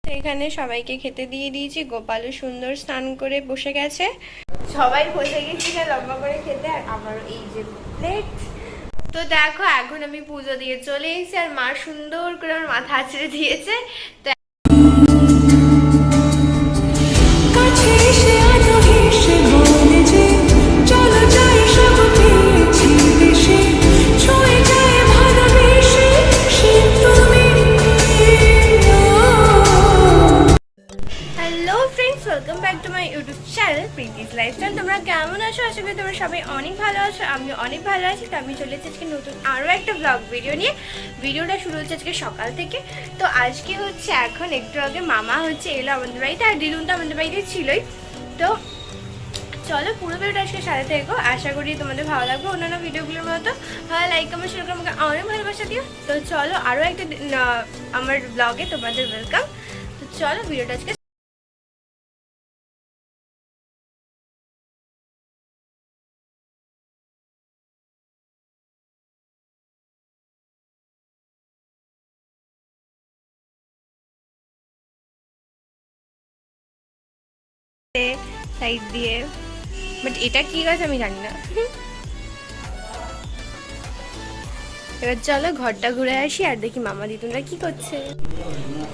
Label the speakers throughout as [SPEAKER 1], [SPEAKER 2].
[SPEAKER 1] তো এখানে সবাইকে খেতে দিয়ে দিয়েছি। গোপালও সুন্দর স্নান করে বসে গেছে, সবাই বসে গেছি লম্বা করে খেতে। আর আমার এই যে প্লেট। তো দেখো এখন আমি পুজো দিয়ে চলে এসেছি, আর মা সুন্দর করে আমার মাথা আছড়ে দিয়েছে। তো hello friends, welcome back to my YouTube channel Preeti's lifestyle. তোমরা কেমন আছো? আশা করি তোমরা সবাই অনেক ভালো আছো, আমি অনেক ভালো আছি। তো আমি চলে এসেছি আজকে নতুন আরও একটা ব্লগ ভিডিও নিয়ে। ভিডিওটা শুরু হচ্ছে আজকে সকাল থেকে। তো আজকে হচ্ছে এখন একটু আগে মামা হচ্ছে এলো আমাদের বাড়িতে, আর দিদুন তো আমাদের বাড়িতে ছিলই। তো চলো পুরো ভিডিওটা আজকে সাথে থেকো, আশা করি তোমাদের ভালো লাগবে। অন্যান্য ভিডিওগুলোর মতো ভালো লাইক কমেন্ট শেয়ার করে আমাকে অনেক ভালোবাসা দিও। তো চলো আরও একটা আমার ব্লগে তোমাদের ওয়েলকাম। তো চলো ভিডিওটা আজকে সাইড দিয়ে, বাট এটা কি গাছ আমি জানি না। এবার চলো ঘরটা ঘুরে আসি আর দেখি মামা দিদুনরা কি করছে।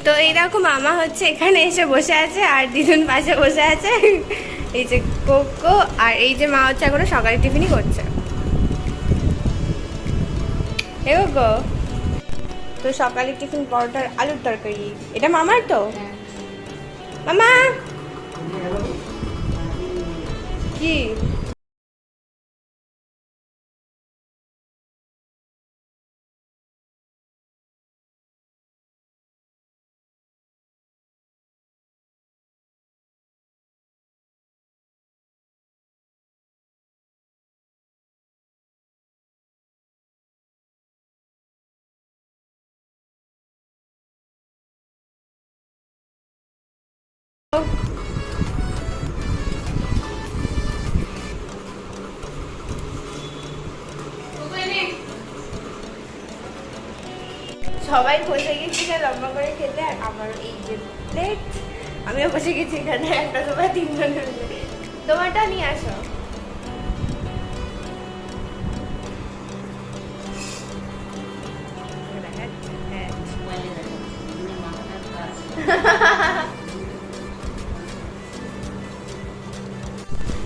[SPEAKER 1] তো এই দেখো মামা হচ্ছে এখানে এসে বসে আছে, আর দিদুন পাশে বসে আছে। এই যে কোকো, আর এই যে মা হচ্ছে এখনো সকালে টিফিনই করছে। এ গো, তো সকালে টিফিন পরোটার আলুর তরকারি। এটা মামার তো? মামা কি? সবাই বসে গেছি লম্বা করে খেতে, আর আমার এই যে প্লেট। আমিও বসে গেছি এখানে, একটা তোমার তিনজন মিলে। তোমারটা নিয়ে আসো।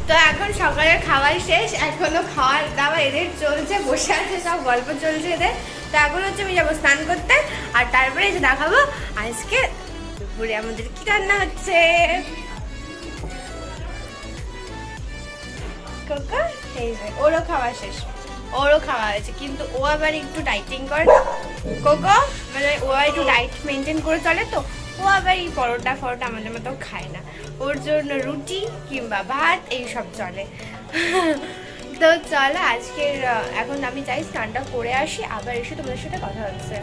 [SPEAKER 1] তো এখন সকালের খাবার শেষ, এখনো খাওয়ার দাওয়া এদের চলছে, বসে আছে সব গল্প চলছে এদের। তো এখন হচ্ছে আমি যাবো স্নান করতে, আর তারপরে এসে দেখাবো আজকে দুপুরে আমাদের কি রান্না হচ্ছে। কোকো এই যে ওরও খাওয়া শেষ, ওরও খাওয়া হয়েছে, কিন্তু ও আবার একটু ডাইটিং করে না কোকো, মানে ও একটু ডাইট মেনটেন করে চলে। তো ও আবার এই পরোটা ফরোটা আমাদের মতো খায় না, ওর জন্য রুটি কিংবা ভাত এইসব চলে। তো চলো আজকের এখন আমি চাই স্নানটা করে আসি, আবার এসে তোমাদের সাথে কথা হচ্ছে।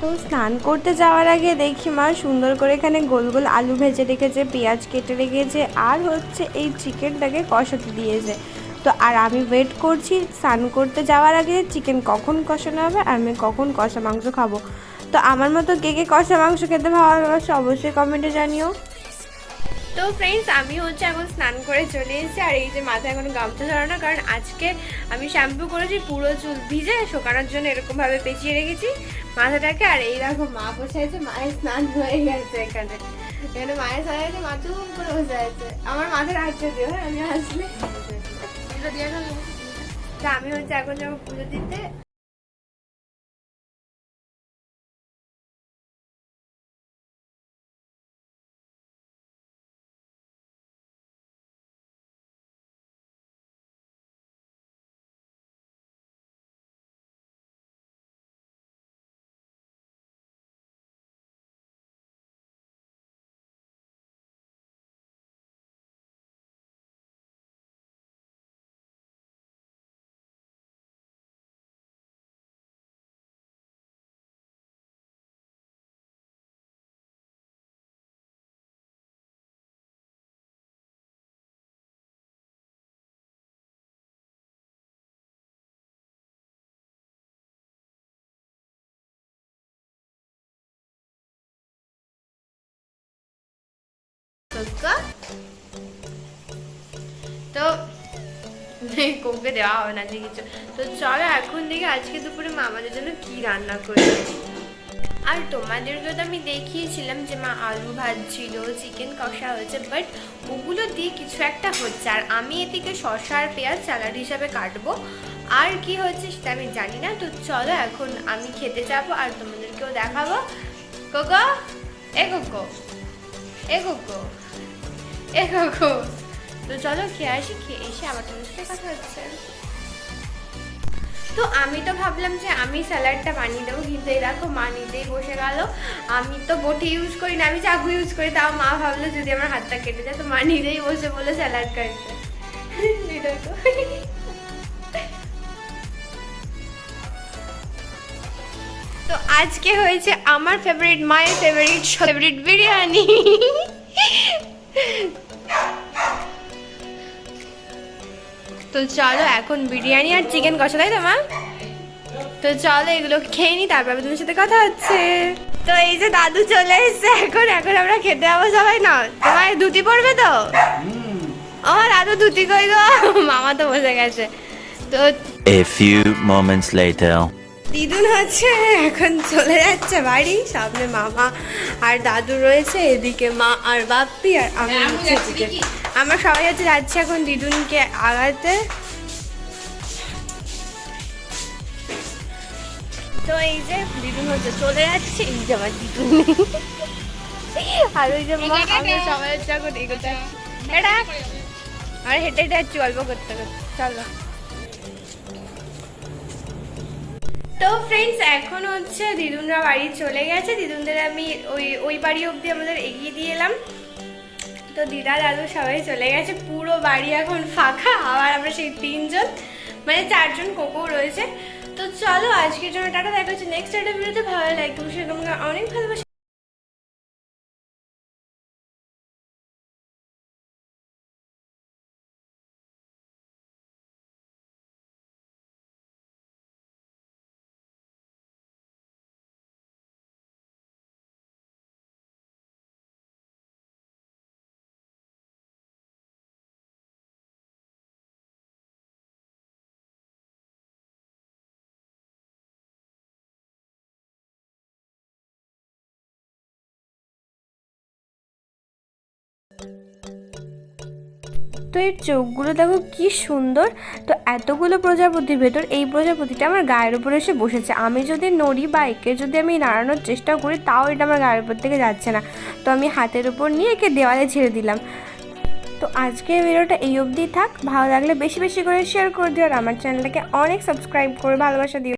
[SPEAKER 1] তো স্নান করতে যাওয়ার আগে দেখি মা সুন্দর করে এখানে গোল গোল আলু ভেজে রেখেছে, পেঁয়াজ কেটে রেখেছে, আর হচ্ছে এই চিকেনটাকে কষাতে দিয়েছে। তো আর আমি ওয়েট করছি স্নান করতে যাওয়ার আগে চিকেন কখন কষানো হবে আর আমি কখন কষা মাংস খাবো। তো আমার মতো কে কে কষা মাংস খেতে ভালোবাসে অবশ্যই কমেন্টে জানিও। তো ফ্রেন্ডস আমি হচ্ছে এখন স্নান করে চলে এসেছি, আর এই যে মাথায় এখন গামছা ধরানো, কারণ আজকে আমি শ্যাম্পু করেছি, পুরো চুল ভিজে শোকানোর জন্য এরকমভাবে পেঁচিয়ে রেখেছি মাথাটাকে। আর এই দেখো মা বসে আছে, মায়ের স্নান হয়ে গেছে এখানে, এখানে মায়ের স্নান হয়েছে, মা চুপ করে বসে আছে। আমার মাথার হাসতে দিও, হ্যাঁ আমি আসলে তা আমি হচ্ছে এখন যাবো পুজো দিতে। কোকা। তো কোকে দেওয়া হবে না যে কিছু। তো চলো এখন দেখি আজকে দুপুরে মা আমাদের জন্য কি রান্না করবে। আর তোমাদেরকে তো আমি দেখিয়েছিলাম যে মা আলু ভাজছিল, চিকেন কষা হয়েছে, বাট ওগুলো দিয়ে কিছু একটা হচ্ছে। আর আমি এদিকে শসা আর পেঁয়াজ স্যালাড হিসাবে কাটবো। আর কি হচ্ছে সেটা আমি জানি না। তো চলো এখন আমি খেতে যাবো আর তোমাদেরকেও দেখাবো। কোকো, এ কোকো, এ কোকো, এ কোকো। তো চলো খেয়ে আসি, খেয়ে এসে আবার তোমার সাথে কথা হচ্ছে। তো আমি তো ভাবলাম যে আমি স্যালাডটা বানিয়ে দেবো, কিন্তু এই দেখো মা নিজেই বসে গেল। আমি তো বটি ইউজ করি না, আমি চাকু ইউজ করি, তাও মা ভাবলো যদি আমার হাতটা কেটে যায়, তো মা নিজেই বসে বলে স্যালাড কাটতে। তো আজকে হয়েছে আমার ফেভারিট, মায়ের ফেভারিট বিরিয়ানি। তো চলো এখন বিরিয়ানি আর চিকেন কষা, তাই তো মা? তো চলো এগুলো খেয়ে নি, তারপর তোমার সাথে কথা হচ্ছে। তো এই যে দাদু চলে এসছে, এখন আমরা খেতে যাবো সবাই। না তোমার ধুতি পড়বে তো? আমার দাদু ধুতি কই গো, মামা তো বসে গেছে। তো
[SPEAKER 2] A few moments later.
[SPEAKER 1] দিদুন হচ্ছে এখন চলে যাচ্ছে বাড়ি, সামনে মামা আর দাদু রয়েছে, এদিকে মা আর বাপ্পি আর আমি হচ্ছে এদিকে। আমরা সবাই হচ্ছে যাচ্ছি এখন দিদুনকে আগাতে। তো এই যে দিদুন হচ্ছে চলে যাচ্ছে, এই যে আমার দিদুন আর ওই যে মা, আমরা সবাই হচ্ছে এখন এগোতে যাচ্ছি। এটা আর হেঁটে হেঁটে যাচ্ছি গল্প করতে করতে। চলো। তো ফ্রেন্ডস এখন হচ্ছে দিদুনরা বাড়ি চলে গেছে, দিদুনদের আমি ওই বাড়ি অবধি আমাদের এগিয়ে দিয়ে এলাম। তো দিদা দাদু সবাই চলে গেছে, পুরো বাড়ি এখন ফাঁকা। আবার আমরা সেই 3 জন, মানে 4 জন, কোকো রয়েছে। তো চলো আজকের জন্য টাটা, দেখা হচ্ছে নেক্সট একটা ভিডিওতে। ভালো লাগে তোমাকে অনেক ভালোবাসি। তো এর চোখগুলো দেখো কি সুন্দর। তো এতগুলো প্রজাপতির ভেতর এই প্রজাপতিটা আমার গায়ের উপরে এসে বসেছে। আমি যদি নড়ি বা একে যদি আমি নাড়ানোর চেষ্টা করি, তাও এটা আমার গায়ের উপর থেকে যাচ্ছে না। তো আমি হাতের উপর নিয়ে একে দেওয়ালে ছেড়ে দিলাম। তো আজকের ভিডিওটা এই অবধি থাক। ভালো লাগলে বেশি বেশি করে শেয়ার করে দিও, আর আমার চ্যানেলটাকে অনেক সাবস্ক্রাইব করে ভালোবাসা দিও।